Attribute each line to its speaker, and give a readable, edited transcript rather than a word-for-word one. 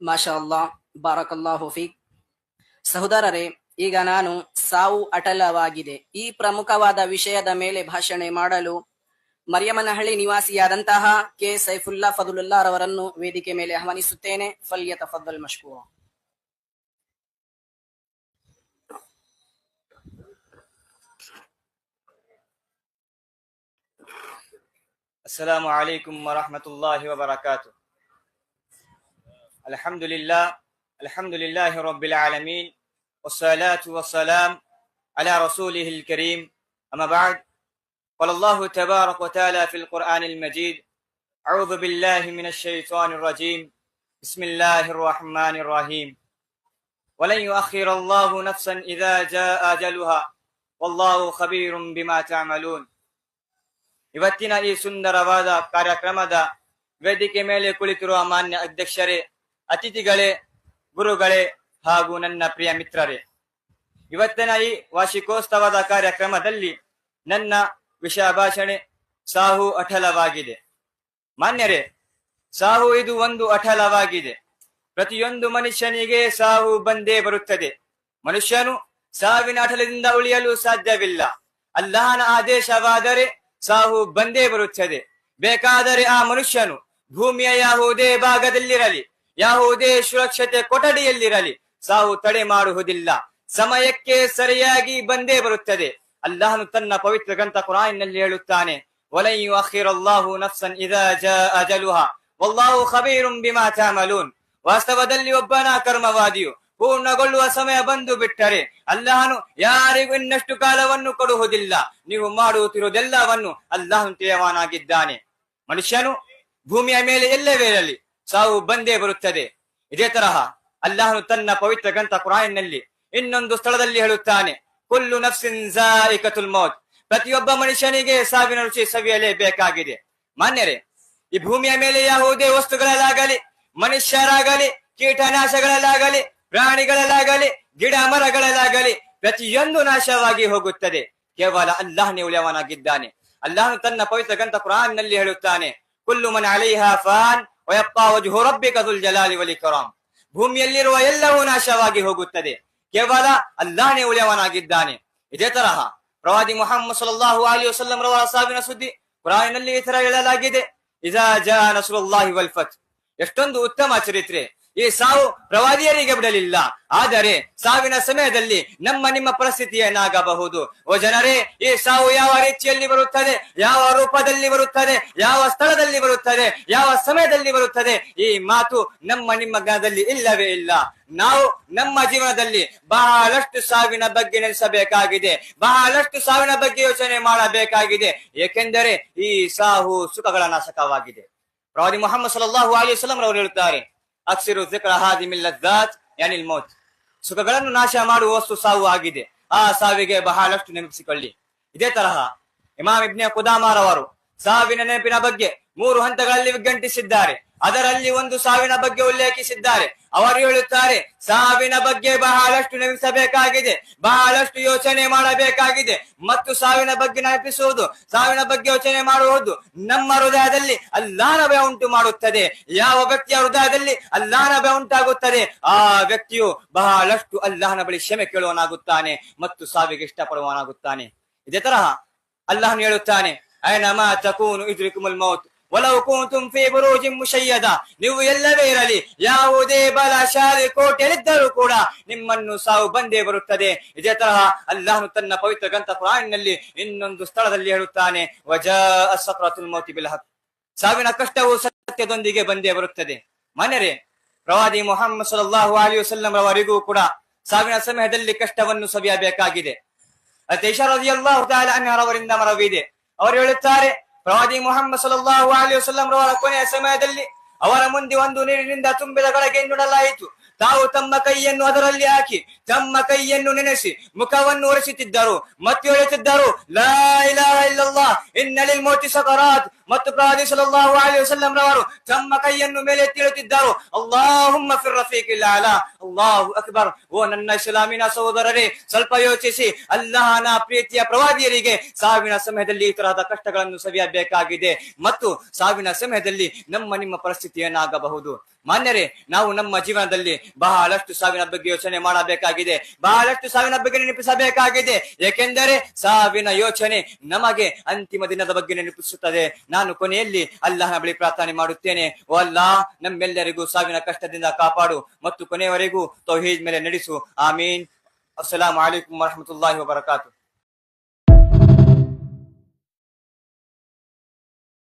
Speaker 1: ಮಾಷಾ ಅಲ್ಲಾ, ಬಾರಕಲ್ಲಾಹು ಫೀಕ್. ಸಹೋದರರೇ, ಈಗ ನಾನು ಸಾವು ಅಟಲವಾಗಿದೆ ಈ ಪ್ರಮುಖವಾದ ವಿಷಯದ ಮೇಲೆ ಭಾಷಣ ಮಾಡಲು ಮರಿಯಮ್ಮನಹಳ್ಳಿ ನಿವಾಸಿಯಾದಂತಹ ಕೆ ಸೈಫುಲ್ಲಾ ಫದುಲುಲ್ಲಾ ರವರನ್ನು ವೇದಿಕೆ ಮೇಲೆ ಆಹ್ವಾನಿಸುತ್ತೇನೆ. ಫಲ್ಯತಫದ್ದಲ್ ಮಶ್ಕೂರ.
Speaker 2: السلام عليكم ورحمة الله وبركاته. الحمد لله رب العالمين، والصلاة والسلام على رسوله الكريم. أما بعد، قال الله تبارك وتعالى في القرآن المجيد: أعوذ بالله من الشيطان الرجيم، بسم الله الرحمن الرحيم. ولن يؤخر الله نفسا إذا جاء أجلها والله خبير بما تعملون. ಇವತ್ತಿನ ಈ ಸುಂದರವಾದ ಕಾರ್ಯಕ್ರಮದ ವೇದಿಕೆ ಮೇಲೆ ಕುಳಿತಿರುವ ಮಾನ್ಯ ಅಧ್ಯಕ್ಷರೇ, ಅತಿಥಿಗಳೇ, ಗುರುಗಳೇ ಹಾಗೂ ನನ್ನ ಪ್ರಿಯ ಮಿತ್ರರೇ, ಇವತ್ತಿನ ಈ ವಾರ್ಷಿಕೋತ್ಸವದ ಕಾರ್ಯಕ್ರಮದಲ್ಲಿ ನನ್ನ ವಿಷಯ ಭಾಷಣೆ ಸಾವು ಅಟಲವಾಗಿದೆ. ಮಾನ್ಯರೇ, ಸಾವು ಇದು ಒಂದು ಅಟಲವಾಗಿದೆ. ಪ್ರತಿಯೊಂದು ಮನುಷ್ಯನಿಗೆ ಸಾವು ಬಂದೇ ಬರುತ್ತದೆ. ಮನುಷ್ಯನು ಸಾವಿನ ಅಟಲದಿಂದ ಉಳಿಯಲು ಸಾಧ್ಯವಿಲ್ಲ. ಅಲ್ಲಾಹನ ಆದೇಶವಾದರೆ ಸಾವು ಬಂದೇ ಬರುತ್ತದೆ. ಬೇಕಾದರೆ ಆ ಮನುಷ್ಯನು ಭೂಮಿಯ ಯಾವುದೇ ಭಾಗದಲ್ಲಿರಲಿ, ಯಾವುದೇ ಸುರಕ್ಷತೆ ಕೊಠಡಿಯಲ್ಲಿರಲಿ, ಸಾವು ತಡೆ ಮಾಡುವುದಿಲ್ಲ. ಸಮಯಕ್ಕೆ ಸರಿಯಾಗಿ ಬಂದೇ ಬರುತ್ತದೆ. ಅಲ್ಲಾಹನು ತನ್ನ ಪವಿತ್ರ ಗ್ರಂಥ ಕುರಾನ್ನಲ್ಲಿ ಹೇಳುತ್ತಾನೆ: ವಲನ್ ಯುಅಖಿರಲ್ಲಾಹು ನಫ್ಸನ್ ಇದಾ ಜಾ ಅಜಲುಹಾ ವಲ್ಲಾಹು ಖಬೀರುಂ ಬಿಮಾ ತಅಮಲೂನ್. ವಾಸ್ತವದಲ್ಲಿ ಒಬ್ಬನ ಕರ್ಮವಾದಿಯು ಪೂರ್ಣಗೊಳ್ಳುವ ಸಮಯ ಬಂದು ಬಿಟ್ಟರೆ ಅಲ್ಲಾಹನು ಯಾರಿಗೂ ಇನ್ನಷ್ಟು ಕಾಲವನ್ನು ಕೊಡುವುದಿಲ್ಲ. ನೀವು ಮಾಡುತ್ತಿರುವುದೆಲ್ಲವನ್ನು ಅಲ್ಲಾಹನು ತಿಳಿಯವಾನಾಗಿದ್ದಾನೆ. ಮನುಷ್ಯನು ಭೂಮಿಯ ಮೇಲೆ ಎಲ್ಲವೇ ಇರಲಿ, ಸಾವು ಬಂದೇ ಬರುತ್ತದೆ. ಇದೇ ತರಹ ಅಲ್ಲಾಹನು ತನ್ನ ಪವಿತ್ರ ಗ್ರಂಥ ಕುರಾನ್ನಲ್ಲಿ ಇನ್ನೊಂದು ಸ್ಥಳದಲ್ಲಿ ಹೇಳುತ್ತಾನೆ: ಕುಲ್ಲು ನಫ್ಸಿನ್ ಝಾಯಿಕತುಲ್ ಮೌತ್. ಪ್ರತಿಯೊಬ್ಬ ಮನುಷ್ಯನಿಗೆ ಸಾವಿನ ರುಚಿ ಸವಿಯಲೇಬೇಕಾಗಿದೆ. ಮಾನ್ಯರೇ, ಈ ಭೂಮಿಯ ಮೇಲೆ ಯಾವುದೇ ವಸ್ತುಗಳಲ್ಲಾಗಲಿ, ಮನುಷ್ಯರಾಗಲಿ, ಕೀಟನಾಶಗಳಲ್ಲಾಗಲಿ, ಪ್ರಾಣಿಗಳಲ್ಲಾಗಲಿ, ಗಿಡ ಮರಗಳಲ್ಲಾಗಲಿ, ಪ್ರತಿಯೊಂದು ನಾಶವಾಗಿ ಹೋಗುತ್ತದೆ. ಕೇವಲ ಅಲ್ಲಾಹನೇ ಉಳಿಯವನಾಗಿದ್ದಾನೆ. ಅಲ್ಲಾಹನು ತನ್ನ ಪವಿತ್ರ ಗ್ರಂಥ ಕುರಾನ್ ನಲ್ಲಿ ಹೇಳುತ್ತಾನೆ: ಕುಲ್ಲು ಮನ್ ಅಲೈಹಾ ಫಾನ್ ವಯಬ್ಕಾ ವಜ್ಹು ರಬ್ಬಿಕ ದುಲ್ ಜಲಾಲಿ ವಲ್ ಇಕ್ರಾಮ್. ಭೂಮಿಯಲ್ಲಿರುವ ಎಲ್ಲವೂ ನಾಶವಾಗಿ ಹೋಗುತ್ತದೆ, ಕೇವಲ ಅಲ್ಲಾಹನೇ ಉಳಿಯವನಾಗಿದ್ದಾನೆ. ಇದೇ ತರಹ ಪ್ರವಾದಿ ಮುಹಮ್ಮದ್ ಸಲ್ಲಲ್ಲಾಹು ಅಲೈಹಿ ವಸಲ್ಲಂ ರವರ ಸಾವಿನ ಸುದ್ದಿ ಕುರಾನ್ ನಲ್ಲಿ ಈ ತರ ಹೇಳಲಾಗಿದೆ: ಇಜಾ ಜಾ ನಸ್ರುಲ್ಲಾಹಿ ವಲ್ ಫತ್. ಎಷ್ಟೊಂದು ಉತ್ತಮ ಚರಿತ್ರೆ. ಈ ಸಾವು ಪ್ರವಾದಿಯರಿಗೆ ಬಿಡಲಿಲ್ಲ. ಆದರೆ ಸಾವಿನ ಸಮಯದಲ್ಲಿ ನಮ್ಮ ನಿಮ್ಮ ಪರಿಸ್ಥಿತಿ ಏನಾಗಬಹುದು? ಓ ಜನರೇ, ಈ ಸಾವು ಯಾವ ರೀತಿಯಲ್ಲಿ ಬರುತ್ತದೆ, ಯಾವ ರೂಪದಲ್ಲಿ ಬರುತ್ತದೆ, ಯಾವ ಸ್ಥಳದಲ್ಲಿ ಬರುತ್ತದೆ, ಯಾವ ಸಮಯದಲ್ಲಿ ಬರುತ್ತದೆ, ಈ ಮಾತು ನಮ್ಮ ನಿಮ್ಮ ಜ್ಞಾನದಲ್ಲಿ ಇಲ್ಲವೇ ಇಲ್ಲ. ನಾವು ನಮ್ಮ ಜೀವನದಲ್ಲಿ ಬಹಳಷ್ಟು ಸಾವಿನ ಬಗ್ಗೆ ನೆನೆಸಬೇಕಾಗಿದೆ, ಬಹಳಷ್ಟು ಸಾವಿನ ಬಗ್ಗೆ ಯೋಚನೆ ಮಾಡಬೇಕಾಗಿದೆ. ಏಕೆಂದರೆ ಈ ಸಾವು ಸುಖಗಳ ನಾಶಕವಾಗಿದೆ. ಪ್ರವಾದಿ ಮುಹಮ್ಮದ್ ಸಲ್ಲಲ್ಲಾಹು ಅಲೈಹಿ ವಸಲ್ಲಂ ರವರು ಹೇಳುತ್ತಾರೆ: ಅಕ್ಸಿರು ಜಿಕ್ರ ಹಾದಿಮಿಲ್ ಲಜ್ಜಾತ್ ಯಾನಿಲ್ ಮೌತ್. ಸುಖಗಳನ್ನು ನಾಶ ಮಾಡುವ ವಸ್ತು ಸಾವು ಆಗಿದೆ. ಆ ಸಾವಿಗೆ ಬಹಳಷ್ಟು ನೆನಪಿಸಿಕೊಳ್ಳಿ. ಇದೇ ತರಹ ಇಮಾಮ್ ಇಬ್ನೆ ಕುದಾಮಾರವರು ಸಾವಿನ ನೆನಪಿನ ಬಗ್ಗೆ 3 ಹಂತಗಳಲ್ಲಿ ವಿಗಂಟಿಸಿದ್ದಾರೆ. ಅದರಲ್ಲಿ ಒಂದು ಸಾವಿನ ಬಗ್ಗೆ ಉಲ್ಲೇಖಿಸಿದ್ದಾರೆ. ಅವರು ಹೇಳುತ್ತಾರೆ: ಸಾವಿನ ಬಗ್ಗೆ ಬಹಳಷ್ಟು ನೆನಪಿಸಬೇಕಾಗಿದೆ, ಬಹಳಷ್ಟು ಯೋಚನೆ ಮಾಡಬೇಕಾಗಿದೆ. ಮತ್ತು ಸಾವಿನ ಬಗ್ಗೆ ನೆನಪಿಸುವುದು, ಸಾವಿನ ಬಗ್ಗೆ ಯೋಚನೆ ಮಾಡುವುದು ನಮ್ಮ ಹೃದಯದಲ್ಲಿ ಅಲ್ಲಾಹನ ಭಯ ಉಂಟು ಮಾಡುತ್ತದೆ. ಯಾವ ವ್ಯಕ್ತಿಯ ಹೃದಯದಲ್ಲಿ ಅಲ್ಲಾಹನ ಭಯ ಉಂಟಾಗುತ್ತದೆ, ಆ ವ್ಯಕ್ತಿಯು ಬಹಳಷ್ಟು ಅಲ್ಲಾಹನ ಬಳಿ ಕ್ಷಮೆ ಕೇಳುವನಾಗುತ್ತಾನೆ ಮತ್ತು ಸಾವಿಗೆ ಇಷ್ಟಪಡುವನಾಗುತ್ತಾನೆ. ಇದೇ ತರಹ ಅಲ್ಲಾಹನು ಹೇಳುತ್ತಾನೆ: ಐನಮಾ ತಕೂನು ಇದ್ರಿಕುಮುಲ್ ಮೌತ್ ವಲೌ ಕುಂತುಂ ಫೀ ಬುರೂಜಿನ್ ಮುಶಯ್ಯದ. ನೀವು ಎಲ್ಲವೇ ಇರಲಿ, ಯಾವುದೇ ಬಲಶಾಲಿ ಕೋಟೆಯಲ್ಲಿದ್ದರೂ ಕೂಡ ನಿಮ್ಮನ್ನು ಸಾವು ಬಂದೇ ಬರುತ್ತದೆ. ಇದೇ ತರಹ ಅಲ್ಲಾಹನು ತನ್ನ ಪವಿತ್ರ ಗ್ರಂಥ ಕುರಾನ್ ನಲ್ಲಿ ಇನ್ನೊಂದು ಸ್ಥಳದಲ್ಲಿ ಹೇಳುತ್ತಾನೆ: ವಜಾಅ ಸಕ್ರತುಲ್ ಮೌತಿ ಬಿಲ್ ಹಕ್. ಸಾವಿನ ಕಷ್ಟವು ಸತ್ಯದೊಂದಿಗೆ ಬಂದೇ ಬರುತ್ತದೆ. ಮನೆರೆ, ಪ್ರವಾದಿ ಮುಹಮ್ಮದ್ ಸಲ್ಲಲ್ಲಾಹು ಅಲೈಹಿ ವಸಲ್ಲಂ ರವರಿಗೂ ಕೂಡ ಸಾವಿನ ಸಮಯದಲ್ಲಿ ಕಷ್ಟವನ್ನು ಸವಿಯಬೇಕಾಗಿದೆ. ಐಷಾ ರಲಿಯಲ್ಲಾಹು ತಆಲಾ ಅನ್ಹಾರವರಿಂದ ಮರವಿದೆ. ಅವರು ಹೇಳುತ್ತಾರೆ: ಪ್ರವಾದಿ ಮುಹಮ್ಮದ್ ಸಲ್ಲಲ್ಲಾಹು ಅಲೈಹಿ ವಸಲ್ಲಂ ರವರ ಕೊನೆಯ ಸಮಯದಲ್ಲಿ ಅವರ ಮುಂದೆ ಒಂದು ನೀರಿನಿಂದ ತುಂಬಿದ ಗಳಿಗೆ ನೀಡಲಾಯಿತು. ತಾವು ತಮ್ಮ ಕೈಯನ್ನು ಅದರಲ್ಲಿ ಹಾಕಿ ತಮ್ಮ ಕೈಯನ್ನು ನೆನೆಸಿ ಮುಖವನ್ನು ಒರೆಸುತ್ತಿದ್ದರು ಮತ್ತು ಹೇಳುತ್ತಿದ್ದರು, ಲಾ ಇಲಾಹ ಇಲ್ಲಲ್ಲಾಹ್ ಇನ್ನಲಿಲ್ ಮೌತಿ ಸಕರಾತ್. ಮತ್ತು ಪ್ರವಾದಿ ಸಲ್ಲಲ್ಲಾಹು ಅಲೈಹಿ ವಸಲ್ಲಂ ರವರು ತಮ್ಮ ಕೈಯನ್ನು ಮೇಲೆ ಎತ್ತಿಡುತ್ತಿದ್ದರು, ಅಲ್ಲಾಹುಮ್ಮ ಫಿರ್ ರಫೀಕಿಲ್ ಅಲಾ. ಅಲ್ಲಾಹು ಅಕ್ಬರ್. ಓ ನನ್ನ ಇಸ್ಲಾಮಿನ ಸಹೋದರರೇ, ಸ್ವಲ್ಪ ಯೋಚಿಸಿ. ಅಲ್ಲಾಹನ ಪ್ರೀತಿಯ ಪ್ರವಾದಿಯರಿಗೆ ಸಾವಿನ ಸಮಯದಲ್ಲಿ ಈ ತರಹದ ಕಷ್ಟಗಳನ್ನು ಸವಿಯಬೇಕಾಗಿದೆ ಮತ್ತು ಸಾವಿನ ಸಮಯದಲ್ಲಿ ನಿಮ್ಮ ಪರಿಸ್ಥಿತಿ ಏನಾಗಬಹುದು. ಮಾನ್ಯರೇ, ನಾವು ನಮ್ಮ ಜೀವನದಲ್ಲಿ ಬಹಳಷ್ಟು ಸಾವಿನ ಬಗ್ಗೆ ಯೋಚನೆ ಮಾಡಬೇಕಾಗಿದೆ, ಬಹಳಷ್ಟು ಸಾವಿನ ಬಗ್ಗೆ ನೆನಪಿಸಬೇಕಾಗಿದೆ. ಏಕೆಂದರೆ ಸಾವಿನ ಯೋಚನೆ ನಮಗೆ ಅಂತಿಮ ದಿನದ ಬಗ್ಗೆ ನೆನಪಿಸುತ್ತದೆ. ನಾನು ಕೊನೆಯಲ್ಲಿ ಅಲ್ಲಾಹನ ಬಳಿ ಪ್ರಾರ್ಥನೆ ಮಾಡುತ್ತೇನೆ, ಓ ಅಲ್ಲಾಹ್, ನಮ್ಮೆಲ್ಲರಿಗೂ ಸಾವಿನ ಕಷ್ಟದಿಂದ ಕಾಪಾಡು ಮತ್ತು ಕೊನೆಯವರೆಗೂ ತೌಹೀದ್ ಮೇಲೆ ನಡೆಸು. ಆಮೀನ್. ಅಸ್ಸಲಾಮು ಅಲೈಕುಂ ವರಹಮತುಲ್ಲಾಹಿ ವಬರಕಾತು.